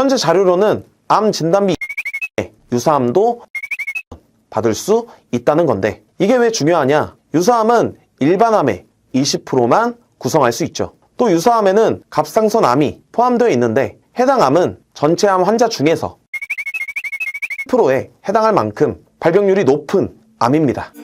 현재 자료로는 암 진단비 유사암도 받을 수 있다는 건데, 이게 왜 중요하냐? 유사암은 일반암의 20%만 구성할 수 있죠. 또 유사암에는 갑상선 암이 포함되어 있는데, 해당 암은 전체 암 환자 중에서 10%에 해당할 만큼 발병률이 높은 암입니다.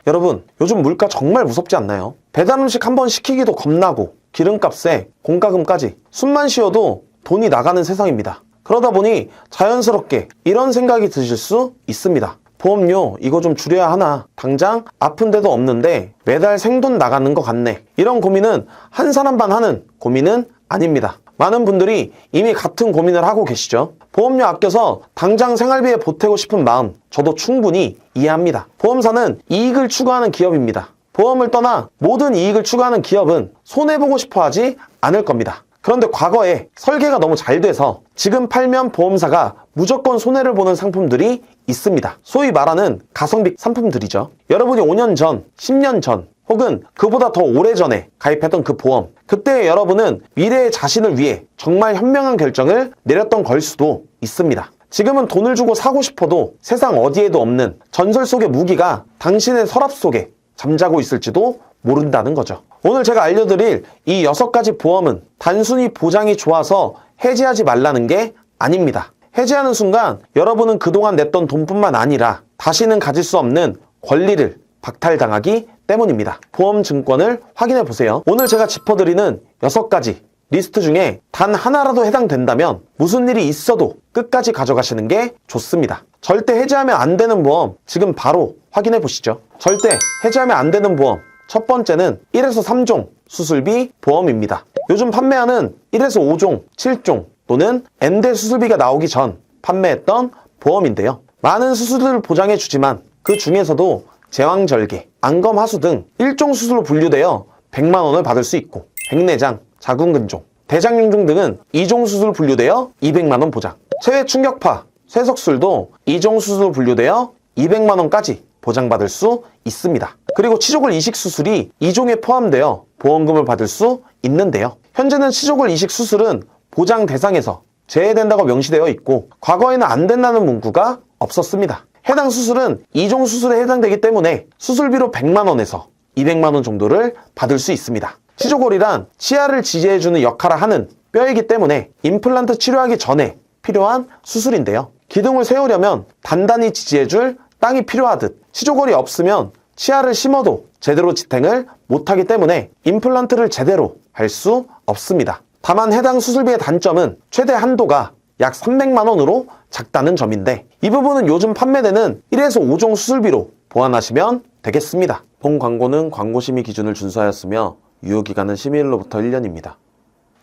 여러분, 요즘 물가 정말 무섭지 않나요? 배달 음식 한번 시키기도 겁나고 기름값에 공과금까지 숨만 쉬어도 돈이 나가는 세상입니다. 그러다 보니 자연스럽게 이런 생각이 드실 수 있습니다. 보험료 이거 좀 줄여야 하나? 당장 아픈 데도 없는데 매달 생돈 나가는 것 같네. 이런 고민은 한 사람만 하는 고민은 아닙니다. 많은 분들이 이미 같은 고민을 하고 계시죠. 보험료 아껴서 당장 생활비에 보태고 싶은 마음 저도 충분히 이해합니다. 보험사는 이익을 추구하는 기업입니다. 보험을 떠나 모든 이익을 추구하는 기업은 손해보고 싶어 하지 않을 겁니다. 그런데 과거에 설계가 너무 잘 돼서 지금 팔면 보험사가 무조건 손해를 보는 상품들이 있습니다. 소위 말하는 가성비 상품들이죠. 여러분이 5년 전, 10년 전 혹은 그보다 더 오래전에 가입했던 그 보험, 그때 여러분은 미래의 자신을 위해 정말 현명한 결정을 내렸던 걸 수도 있습니다. 지금은 돈을 주고 사고 싶어도 세상 어디에도 없는 전설 속의 무기가 당신의 서랍 속에 잠자고 있을지도 모른다는 거죠. 오늘 제가 알려드릴 이 6가지 보험은 단순히 보장이 좋아서 해지하지 말라는 게 아닙니다. 해지하는 순간 여러분은 그동안 냈던 돈뿐만 아니라 다시는 가질 수 없는 권리를 박탈당하기 때문입니다. 보험 증권을 확인해 보세요. 오늘 제가 짚어드리는 6가지 리스트 중에 단 하나라도 해당된다면 무슨 일이 있어도 끝까지 가져가시는 게 좋습니다. 절대 해지하면 안 되는 보험 지금 바로 확인해 보시죠. 절대 해지하면 안 되는 보험, 첫 번째는 1에서 3종 수술비 보험입니다. 요즘 판매하는 1에서 5종, 7종 또는 N대 수술비가 나오기 전 판매했던 보험인데요. 많은 수술을 보장해 주지만 그 중에서도 제왕절개, 안검하수 등 1종 수술로 분류되어 100만 원을 받을 수 있고, 백내장, 자궁근종, 대장융중 등은 2종 수술 분류되어 200만 원 보장, 체외 충격파, 쇠석술도 2종 수술로 분류되어 200만 원까지 보장받을 수 있습니다. 그리고 치조골 이식 수술이 2종에 포함되어 보험금을 받을 수 있는데요. 현재는 치조골 이식 수술은 보장 대상에서 제외된다고 명시되어 있고, 과거에는 안 된다는 문구가 없었습니다. 해당 수술은 2종 수술에 해당되기 때문에 수술비로 100만 원에서 200만 원 정도를 받을 수 있습니다. 치조골이란 치아를 지지해주는 역할을 하는 뼈이기 때문에 임플란트 치료하기 전에 필요한 수술인데요. 기둥을 세우려면 단단히 지지해줄 땅이 필요하듯 치조골이 없으면 치아를 심어도 제대로 지탱을 못하기 때문에 임플란트를 제대로 할 수 없습니다. 다만 해당 수술비의 단점은 최대 한도가 약 300만 원으로 작다는 점인데, 이 부분은 요즘 판매되는 1에서 5종 수술비로 보완하시면 되겠습니다. 본 광고는 광고심의 기준을 준수하였으며 유효기간은 심의일로부터 1년입니다.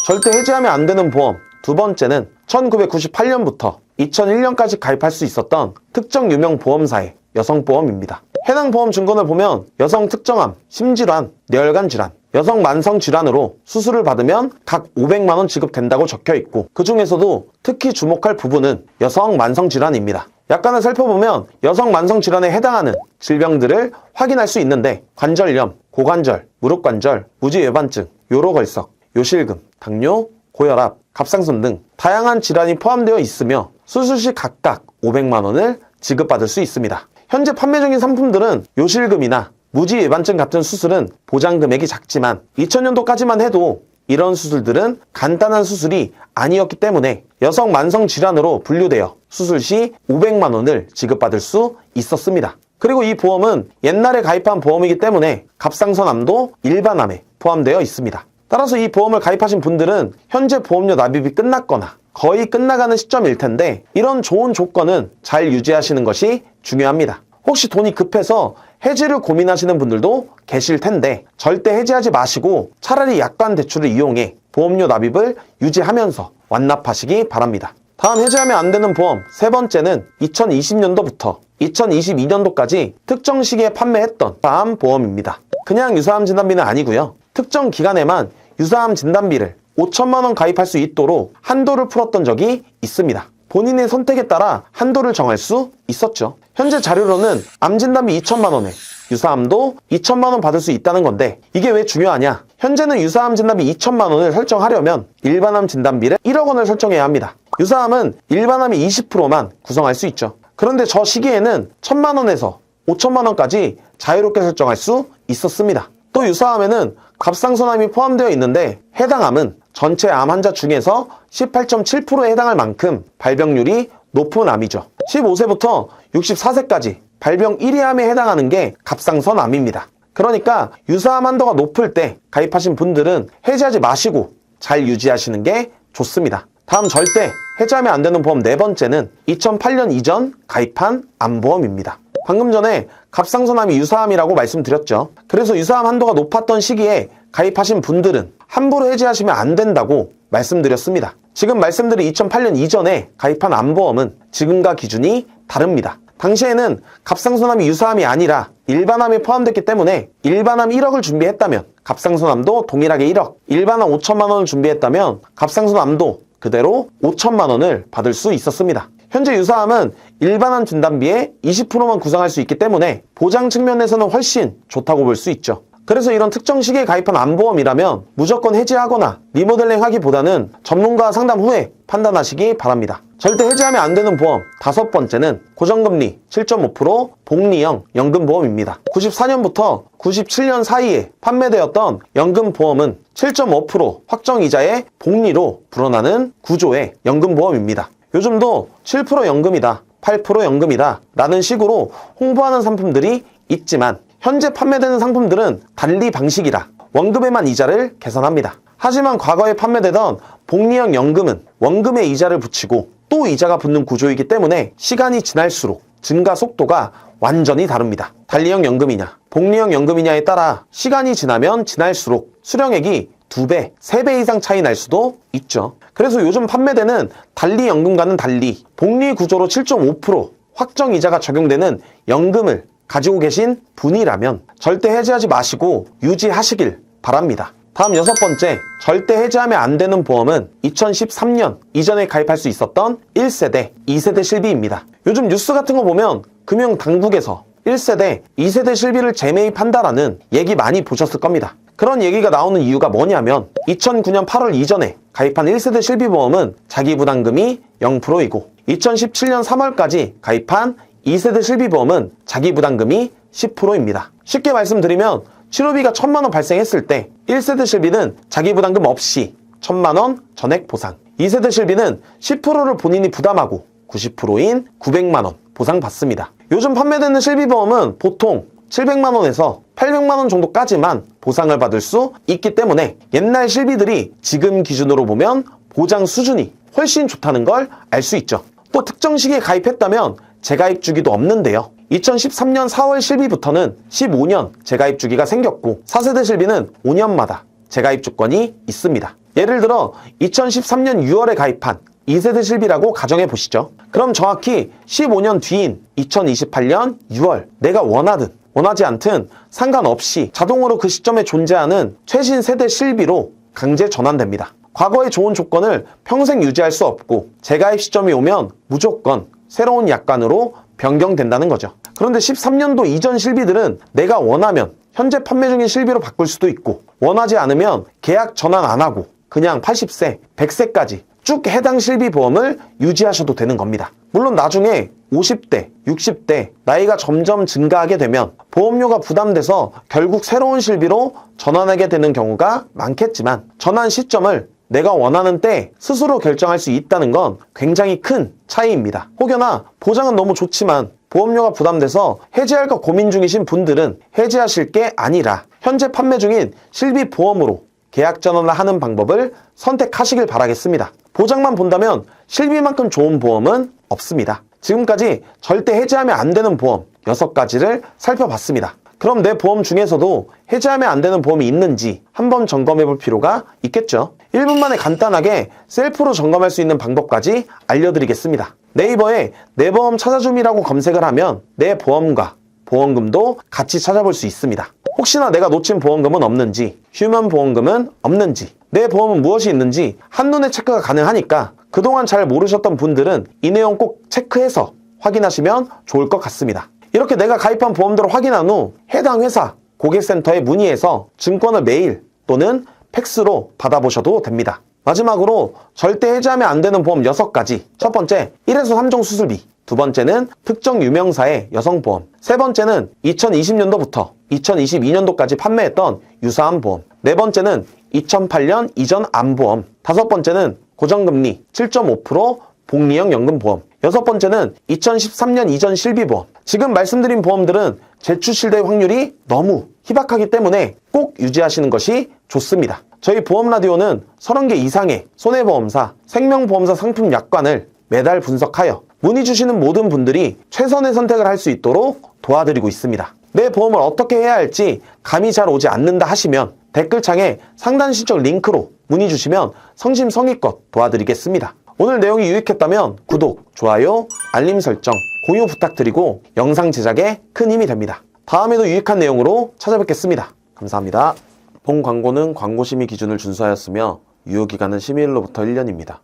절대 해지하면 안 되는 보험 두 번째는 1998년부터 2001년까지 가입할 수 있었던 특정 유명 보험사의 여성보험입니다. 해당 보험 증권을 보면 여성 특정암, 심질환, 뇌혈관 질환, 여성 만성 질환으로 수술을 받으면 각 500만 원 지급된다고 적혀 있고, 그 중에서도 특히 주목할 부분은 여성 만성 질환입니다. 약관을 살펴보면 여성 만성 질환에 해당하는 질병들을 확인할 수 있는데, 관절염, 고관절, 무릎관절, 무지외반증, 요로걸석, 요실금, 당뇨, 고혈압, 갑상선 등 다양한 질환이 포함되어 있으며 수술 시 각각 500만 원을 지급받을 수 있습니다. 현재 판매 중인 상품들은 요실금이나 무지외반증 같은 수술은 보장 금액이 작지만 2000년도까지만 해도 이런 수술들은 간단한 수술이 아니었기 때문에 여성 만성 질환으로 분류되어 수술 시 500만 원을 지급받을 수 있었습니다. 그리고 이 보험은 옛날에 가입한 보험이기 때문에 갑상선암도 일반암에 포함되어 있습니다. 따라서 이 보험을 가입하신 분들은 현재 보험료 납입이 끝났거나 거의 끝나가는 시점일 텐데, 이런 좋은 조건은 잘 유지하시는 것이 중요합니다. 혹시 돈이 급해서 해지를 고민하시는 분들도 계실 텐데, 절대 해지하지 마시고 차라리 약관 대출을 이용해 보험료 납입을 유지하면서 완납하시기 바랍니다. 다음 해지하면 안 되는 보험 세 번째는 2020년도부터 2022년도까지 특정 시기에 판매했던 유사암 보험입니다. 그냥 유사암 진단비는 아니고요. 특정 기간에만 유사암 진단비를 5천만 원 가입할 수 있도록 한도를 풀었던 적이 있습니다. 본인의 선택에 따라 한도를 정할 수 있었죠. 현재 자료로는 암 진단비 2천만 원에 유사암도 2천만 원 받을 수 있다는 건데, 이게 왜 중요하냐? 현재는 유사암 진단비 2천만 원을 설정하려면 일반암 진단비를 1억 원을 설정해야 합니다. 유사암은 일반암이 20%만 구성할 수 있죠. 그런데 저 시기에는 1천만 원에서 5천만 원까지 자유롭게 설정할 수 있었습니다. 또 유사암에는 갑상선암이 포함되어 있는데 해당 암은 전체 암 환자 중에서 18.7%에 해당할 만큼 발병률이 높은 암이죠. 15세부터 64세까지 발병 1위 암에 해당하는 게 갑상선암입니다. 그러니까 유사암 한도가 높을 때 가입하신 분들은 해지하지 마시고 잘 유지하시는 게 좋습니다. 다음 절대 해지하면 안 되는 보험 네 번째는 2008년 이전 가입한 암보험입니다. 방금 전에 갑상선암이 유사암이라고 말씀드렸죠. 그래서 유사암 한도가 높았던 시기에 가입하신 분들은 함부로 해지하시면 안 된다고 말씀드렸습니다. 지금 말씀드린 2008년 이전에 가입한 암보험은 지금과 기준이 다릅니다. 당시에는 갑상선암이 유사암이 아니라 일반암이 포함됐기 때문에 일반암 1억을 준비했다면 갑상선암도 동일하게 1억, 일반암 5천만 원을 준비했다면 갑상선암도 그대로 5천만 원을 받을 수 있었습니다. 현재 유사암은 일반암 진단비의 20%만 구성할 수 있기 때문에 보장 측면에서는 훨씬 좋다고 볼 수 있죠. 그래서 이런 특정 시기에 가입한 암보험이라면 무조건 해지하거나 리모델링 하기보다는 전문가 상담 후에 판단하시기 바랍니다. 절대 해지하면 안 되는 보험 다섯 번째는 고정금리 7.5% 복리형 연금보험입니다. 94년부터 97년 사이에 판매되었던 연금보험은 7.5% 확정이자의 복리로 불어나는 구조의 연금보험입니다. 요즘도 7% 연금이다, 8% 연금이다 라는 식으로 홍보하는 상품들이 있지만 현재 판매되는 상품들은 달리 방식이라 원금에만 이자를 계산합니다. 하지만 과거에 판매되던 복리형 연금은 원금에 이자를 붙이고 또 이자가 붙는 구조이기 때문에 시간이 지날수록 증가 속도가 완전히 다릅니다. 달리형 연금이냐 복리형 연금이냐에 따라 시간이 지나면 지날수록 수령액이 2배, 3배 이상 차이 날 수도 있죠. 그래서 요즘 판매되는 달리 연금과는 달리 복리 구조로 7.5% 확정 이자가 적용되는 연금을 가지고 계신 분이라면 절대 해지하지 마시고 유지하시길 바랍니다. 다음 여섯 번째, 절대 해지하면 안 되는 보험은 2013년 이전에 가입할 수 있었던 1세대, 2세대 실비입니다. 요즘 뉴스 같은 거 보면 금융당국에서 1세대, 2세대 실비를 재매입한다라는 얘기 많이 보셨을 겁니다. 그런 얘기가 나오는 이유가 뭐냐면 2009년 8월 이전에 가입한 1세대 실비보험은 자기부담금이 0%이고 2017년 3월까지 가입한 2세대 실비보험은 자기부담금이 10%입니다. 쉽게 말씀드리면 치료비가 1,000만 원 발생했을 때 1세대 실비는 자기부담금 없이 1,000만 원 전액 보상, 2세대 실비는 10%를 본인이 부담하고 90%인 900만 원 보상받습니다. 요즘 판매되는 실비보험은 보통 700만 원에서 800만 원 정도까지만 보상을 받을 수 있기 때문에 옛날 실비들이 지금 기준으로 보면 보장 수준이 훨씬 좋다는 걸 알 수 있죠. 또 특정 시기에 가입했다면 재가입 주기도 없는데요. 2013년 4월 실비부터는 15년 재가입 주기가 생겼고 4세대 실비는 5년마다 재가입 조건이 있습니다. 예를 들어 2013년 6월에 가입한 2세대 실비라고 가정해 보시죠. 그럼 정확히 15년 뒤인 2028년 6월 내가 원하든 원하지 않든 상관없이 자동으로 그 시점에 존재하는 최신 세대 실비로 강제 전환됩니다. 과거의 좋은 조건을 평생 유지할 수 없고 재가입 시점이 오면 무조건 새로운 약관으로 변경된다는 거죠. 그런데 13년도 이전 실비들은 내가 원하면 현재 판매 중인 실비로 바꿀 수도 있고 원하지 않으면 계약 전환 안 하고 그냥 80세, 100세까지 쭉 해당 실비 보험을 유지하셔도 되는 겁니다. 물론 나중에 50대, 60대 나이가 점점 증가하게 되면 보험료가 부담돼서 결국 새로운 실비로 전환하게 되는 경우가 많겠지만 전환 시점을 내가 원하는 때 스스로 결정할 수 있다는 건 굉장히 큰 차이입니다. 혹여나 보장은 너무 좋지만 보험료가 부담돼서 해지할까 고민 중이신 분들은 해지하실 게 아니라 현재 판매 중인 실비 보험으로 계약 전환을 하는 방법을 선택하시길 바라겠습니다. 보장만 본다면 실비만큼 좋은 보험은 없습니다. 지금까지 절대 해지하면 안 되는 보험 6가지를 살펴봤습니다. 그럼 내 보험 중에서도 해지하면 안 되는 보험이 있는지 한번 점검해 볼 필요가 있겠죠. 1분 만에 간단하게 셀프로 점검할 수 있는 방법까지 알려드리겠습니다. 네이버에 내 보험 찾아줌이라고 검색을 하면 내 보험과 보험금도 같이 찾아볼 수 있습니다. 혹시나 내가 놓친 보험금은 없는지, 휴면 보험금은 없는지, 내 보험은 무엇이 있는지 한눈에 체크가 가능하니까 그동안 잘 모르셨던 분들은 이 내용 꼭 체크해서 확인하시면 좋을 것 같습니다. 이렇게 내가 가입한 보험들을 확인한 후 해당 회사 고객센터에 문의해서 증권을 매일 또는 팩스로 받아보셔도 됩니다. 마지막으로 절대 해지하면 안 되는 보험 6가지. 첫 번째, 1에서 3종 수술비. 두 번째는 특정 유명사의 여성보험. 세 번째는 2020년도부터 2022년도까지 판매했던 유사한 보험. 네 번째는 2008년 이전 암보험. 다섯 번째는 고정금리 7.5% 복리형 연금보험. 여섯 번째는 2013년 이전 실비보험. 지금 말씀드린 보험들은 재출시될 확률이 너무 희박하기 때문에 꼭 유지하시는 것이 좋습니다. 저희 보험라디오는 30개 이상의 손해보험사, 생명보험사 상품 약관을 매달 분석하여 문의 주시는 모든 분들이 최선의 선택을 할 수 있도록 도와드리고 있습니다. 내 보험을 어떻게 해야 할지 감이 잘 오지 않는다 하시면 댓글창에 상단 실적 링크로 문의 주시면 성심성의껏 도와드리겠습니다. 오늘 내용이 유익했다면 구독, 좋아요, 알림 설정, 공유 부탁드리고 영상 제작에 큰 힘이 됩니다. 다음에도 유익한 내용으로 찾아뵙겠습니다. 감사합니다. 본 광고는 광고심의 기준을 준수하였으며 유효기간은 심의일로부터 1년입니다.